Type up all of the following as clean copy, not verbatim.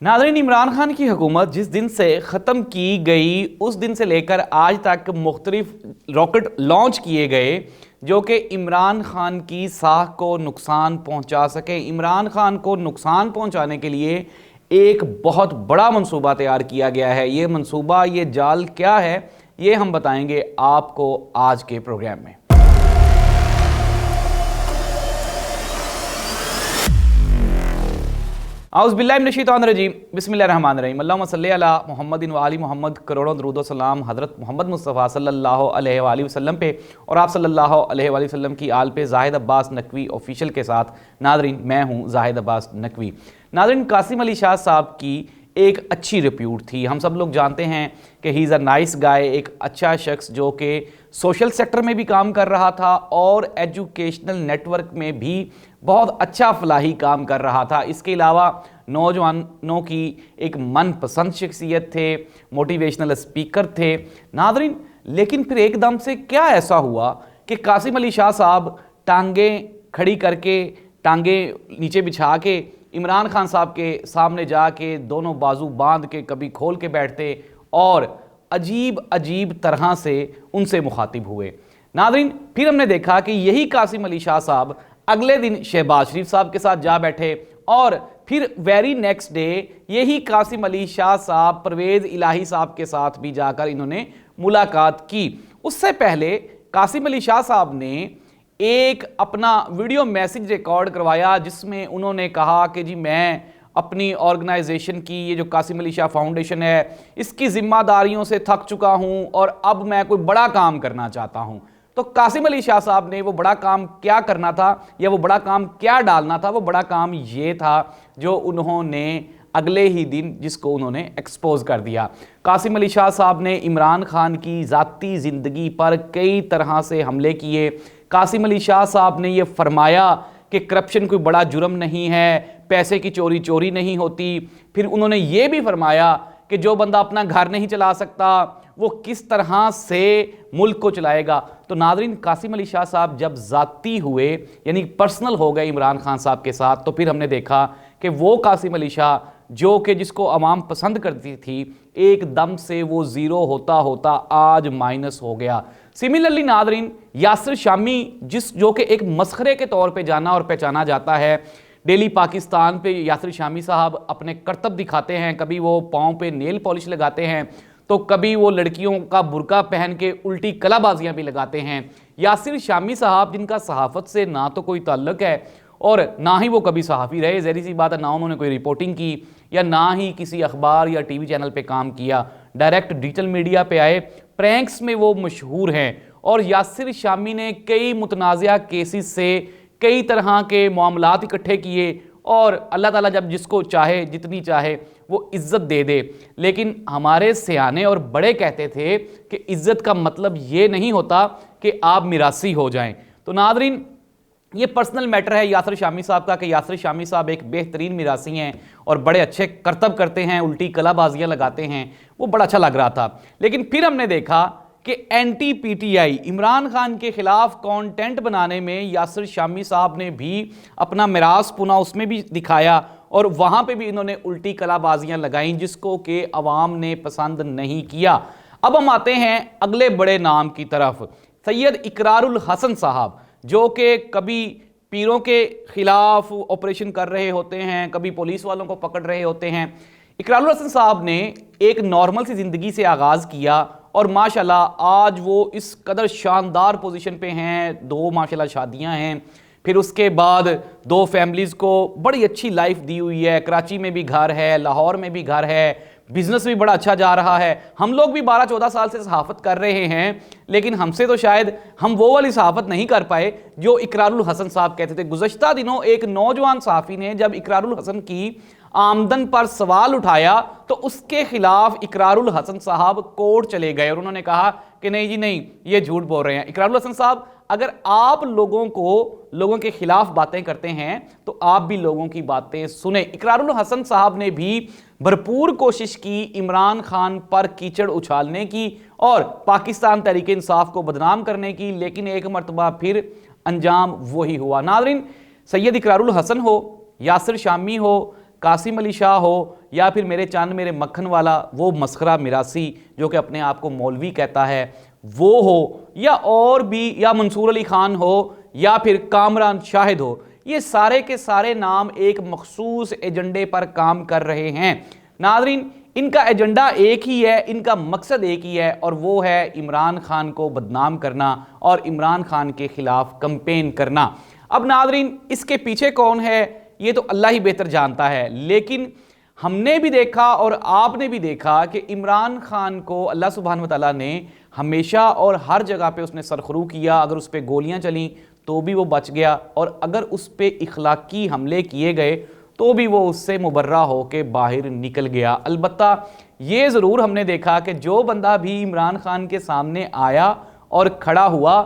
नाज़रीन, इमरान खान की हुकूमत जिस दिन से ख़त्म की गई उस दिन से लेकर आज तक मुख्तलिफ रॉकेट लॉन्च किए गए जो कि इमरान खान की साख को नुकसान पहुंचा सके। इमरान खान को नुकसान पहुंचाने के लिए एक बहुत बड़ा मंसूबा तैयार किया गया है। ये मंसूबा, ये जाल क्या है, ये हम बताएंगे आपको आज के प्रोग्राम में। औज़ुबिल्लाहिमिनश्शैतानिर्रजीम, बिस्मिल्लाहिर्रहमानिर्रहीम। अल्लाहुम्मा सल्लि अला मुहम्मदिन व आलि मुहम्मद। करोड़ों दरूद व सलाम हज़रत मोहम्मद मुस्तफ़ा सल्लल्लाहु अलैहि वसल्लम पे और आप सल्लल्लाहु अलैहि वसल्लम की आल पे। ज़ाहिद अब्बास नकवी ऑफिशियल के साथ नाज़रीन, मैं हूँ ज़ाहिद अब्बास नकवी। नाज़रीन, कासिम अली शाह साहब की एक अच्छी रिप्यूट थी। हम सब लोग जानते हैं कि he is a nice guy, एक अच्छा शख्स जो कि सोशल सेक्टर में भी काम कर रहा था और एजुकेशनल नेटवर्क में भी बहुत अच्छा फलाही काम कर रहा था। इसके अलावा नौजवानों की एक मनपसंद शख्सियत थे, मोटिवेशनल स्पीकर थे नाज़रीन। लेकिन फिर एकदम से क्या ऐसा हुआ कि कासिम अली शाह साहब टांगें खड़ी करके, टांगें नीचे बिछा के इमरान खान साहब के सामने जाके दोनों बाजू बांध के कभी खोल के बैठते और अजीब अजीब तरह से उनसे मुखातिब हुए। नाज़रीन, फिर हमने देखा कि यही कासिम अली शाह साहब अगले दिन शहबाज शरीफ साहब के साथ जा बैठे और फिर वेरी नेक्स्ट डे यही कासिम अली शाह साहब परवेज़ इलाही साहब के साथ भी जाकर इन्होंने मुलाकात की। उससे पहले कासिम अली शाह साहब ने एक अपना वीडियो मैसेज रिकॉर्ड करवाया जिसमें उन्होंने कहा कि जी मैं अपनी ऑर्गेनाइजेशन की, ये जो कासिम अली शाह फाउंडेशन है, इसकी जिम्मेदारियों से थक चुका हूं और अब मैं कोई बड़ा काम करना चाहता हूं। तो कासिम अली शाह साहब ने वो बड़ा काम क्या करना था या वो बड़ा काम क्या डालना था, वो बड़ा काम ये था जो उन्होंने अगले ही दिन जिसको उन्होंने एक्सपोज कर दिया। कासिम अली शाह साहब ने इमरान खान की ज़ाती ज़िंदगी पर कई तरह से हमले किए। कासिम अली शाह साहब ने यह फरमाया कि करप्शन कोई बड़ा जुर्म नहीं है, पैसे की चोरी नहीं होती। फिर उन्होंने ये भी फरमाया कि जो बंदा अपना घर नहीं चला सकता वो किस तरह से मुल्क को चलाएगा। तो नाज़रीन, कासिम अली शाह साहब जब ज़ाती हुए यानी पर्सनल हो गए इमरान खान साहब के साथ, तो फिर हमने देखा कि वो कासिम अली शाह जो कि जिसको अवाम पसंद करती थी, एकदम से वो ज़ीरो होता होता आज माइनस हो गया। सिमिलरली नाज़रीन, यासिर शामी जो कि एक मसखरे के तौर पे जाना और पहचाना जाता है, डेली पाकिस्तान पे यासिर शामी साहब अपने करतब दिखाते हैं। कभी वो पाँव पे नेल पॉलिश लगाते हैं तो कभी वो लड़कियों का बुर्का पहन के उल्टी कलाबाजियाँ भी लगाते हैं। यासिर शामी साहब जिनका सहाफ़त से ना तो कोई ताल्लुक़ है और ना ही वो कभी सहाफ़ी रहे, ज़हरी सी बात है, ना उन्होंने कोई रिपोर्टिंग की या ना ही किसी अखबार या टीवी चैनल पे काम किया, डायरेक्ट डिजिटल मीडिया पे आए। प्रैंक्स में वो मशहूर हैं और यासिर शामी ने कई मुतनाज़िया केसेस से कई तरह के मामलात इकट्ठे किए और अल्लाह ताला जब जिसको चाहे जितनी चाहे वो इज़्ज़त दे दे। लेकिन हमारे सियाने और बड़े कहते थे कि इज़्ज़त का मतलब ये नहीं होता कि आप मिरासी हो जाएं। तो नाज़रीन, ये पर्सनल मैटर है यासिर शामी साहब का कि यासिर शामी साहब एक बेहतरीन मिरासी हैं और बड़े अच्छे करतब करते हैं, उल्टी कलाबाजियाँ लगाते हैं, वो बड़ा अच्छा लग रहा था। लेकिन फिर हमने देखा कि एंटी पीटीआई इमरान खान के खिलाफ कंटेंट बनाने में यासिर शामी साहब ने भी अपना मिरास पुना उसमें भी दिखाया और वहाँ पे भी इन्होंने उल्टी कलाबाजियाँ लगाईं जिसको कि अवाम ने पसंद नहीं किया। अब हम आते हैं अगले बड़े नाम की तरफ, सैयद इकरारुल हसन साहब, जो कि कभी पीरों के खिलाफ ऑपरेशन कर रहे होते हैं, कभी पुलिस वालों को पकड़ रहे होते हैं। इकरारुल हसन साहब ने एक नॉर्मल सी ज़िंदगी से आगाज़ किया और माशाल्लाह आज वो इस कदर शानदार पोजीशन पे हैं। 2 माशाल्लाह शादियां हैं, फिर उसके बाद 2 फैमिलीज़ को बड़ी अच्छी लाइफ दी हुई है। कराची में भी घर है, लाहौर में भी घर है, बिजनेस भी बड़ा अच्छा जा रहा है। हम लोग भी 12-14 साल से सहाफ़त कर रहे हैं, लेकिन हमसे तो शायद हम वो वाली सहाफ़त नहीं कर पाए जो इकरारुल हसन साहब कहते थे। गुज़श्ता दिनों एक नौजवान सहाफ़ी ने जब इकरारुल हसन की आमदन पर सवाल उठाया तो उसके खिलाफ इकरारुल हसन साहब कोर्ट चले गए और उन्होंने कहा कि नहीं जी नहीं, ये झूठ बोल रहे हैं। इकरारुल हसन साहब, अगर आप लोगों के खिलाफ बातें करते हैं तो आप भी लोगों की बातें सुने। इकरारुल हसन साहब ने भी भरपूर कोशिश की इमरान खान पर कीचड़ उछालने की और पाकिस्तान तहरीक इंसाफ को बदनाम करने की, लेकिन एक मरतबा फिर अंजाम वही हुआ। नाज़रीन, सैयद इकरारुल हसन हो, यासिर शामी हो, कासिम अली शाह हो या फिर मेरे चांद मेरे मक्खन वाला वो मस्खरा मिरासी जो कि अपने आप को मौलवी कहता है वो हो, या और भी, या मंसूर अली खान हो, या फिर कामरान शाहिद हो, ये सारे के सारे नाम एक मखसूस एजेंडे पर काम कर रहे हैं। नाज़रीन, इनका एजेंडा एक ही है, इनका मकसद एक ही है, और वो है इमरान खान को बदनाम करना और इमरान खान के खिलाफ कंपेन करना। अब नाज़रीन, इसके पीछे कौन है ये तो अल्लाह ही बेहतर जानता है, लेकिन हमने भी देखा और आपने भी देखा कि इमरान खान को अल्लाह सुब्हान व तआला ने हमेशा और हर जगह पे उसने सरखरू किया। अगर उस पर गोलियां चली तो भी वो बच गया, और अगर उस पर इखलाकी हमले किए गए तो भी वो उससे मुबर्रा हो के बाहर निकल गया। अलबत्ता ये ज़रूर हमने देखा कि जो बंदा भी इमरान खान के सामने आया और खड़ा हुआ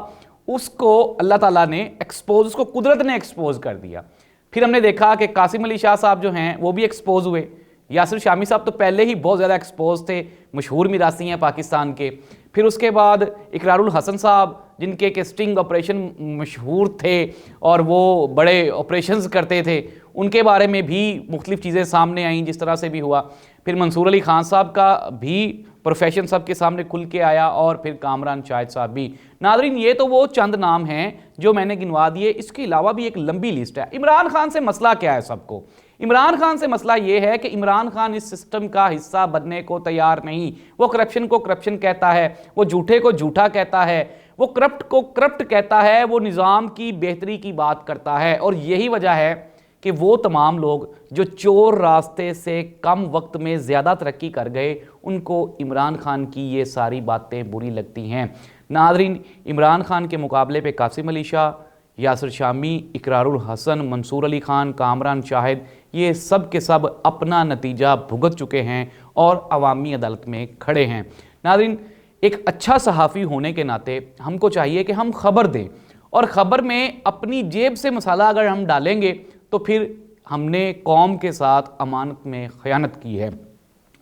उसको अल्लाह ताला ने एक्सपोज, उसको कुदरत ने एक्सपोज कर दिया। फिर हमने देखा कि कासिम अली शाह साहब जो हैं वो भी एक्सपोज हुए। यासिर शामी साहब तो पहले ही बहुत ज़्यादा एक्सपोज थे, मशहूर मिरासी हैं पाकिस्तान के। फिर उसके बाद इकरारुल हसन साहब, जिनके के स्टिंग ऑपरेशन मशहूर थे और वो बड़े ऑपरेशंस करते थे, उनके बारे में भी मुख्तलिफ चीज़ें सामने आईं जिस तरह से भी हुआ। फिर मंसूर अली खान साहब का भी प्रोफेशन सबके सामने खुल के आया, और फिर कामरान शाहिद साहब भी। नादरीन, ये तो वो चंद नाम हैं जो मैंने गिनवा दिए, इसके अलावा भी एक लंबी लिस्ट है। इमरान खान से मसला क्या है सबको? इमरान खान से मसला ये है कि इमरान खान इस सिस्टम का हिस्सा बनने को तैयार नहीं। वो करप्शन को करप्शन कहता है, वो झूठे को झूठा कहता है, वो करप्ट को करप्ट कहता है, वो निज़ाम की बेहतरी की बात करता है। और यही वजह है कि वो तमाम लोग जो चोर रास्ते से कम वक्त में ज़्यादा तरक्की कर गए, उनको इमरान खान की ये सारी बातें बुरी लगती हैं। नादरीन, इमरान खान के मुकाबले पे कासिम अली शाह, यासिर शामी, इकरारुल हसन, मंसूर अली खान, कामरान शाहिद, ये सब के सब अपना नतीजा भुगत चुके हैं और अवामी अदालत में खड़े हैं। नादरीन, एक अच्छा सहाफ़ी होने के नाते हमको चाहिए कि हम खबर दें, और ख़बर में अपनी जेब से मसाला अगर हम डालेंगे तो फिर हमने कौम के साथ अमानत में ख़यानत की है,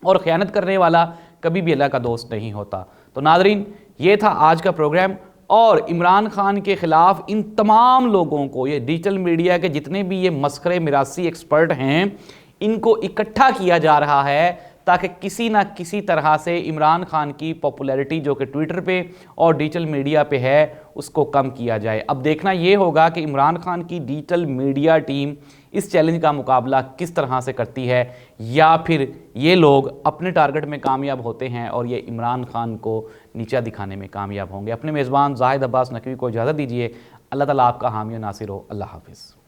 और ख़यानत करने वाला कभी भी अल्लाह का दोस्त नहीं होता। तो नादरीन, ये था आज का प्रोग्राम, और इमरान खान के ख़िलाफ़ इन तमाम लोगों को, ये डिजिटल मीडिया के जितने भी ये मस्खरे मिरासी एक्सपर्ट हैं, इनको इकट्ठा किया जा रहा है ताकि किसी ना किसी तरह से इमरान खान की पॉपुलैरिटी जो कि ट्विटर पे और डिजिटल मीडिया पे है उसको कम किया जाए। अब देखना ये होगा कि इमरान खान की डिजिटल मीडिया टीम इस चैलेंज का मुकाबला किस तरह से करती है, या फिर ये लोग अपने टारगेट में कामयाब होते हैं और ये इमरान खान को नीचा दिखाने में कामयाब होंगे। अपने मेज़बान जाहिद अब्बास नकवी को इजाज़त दीजिए। अल्लाह ताला आपका हामी और नासिर हो। अल्लाह हाफ़िज़।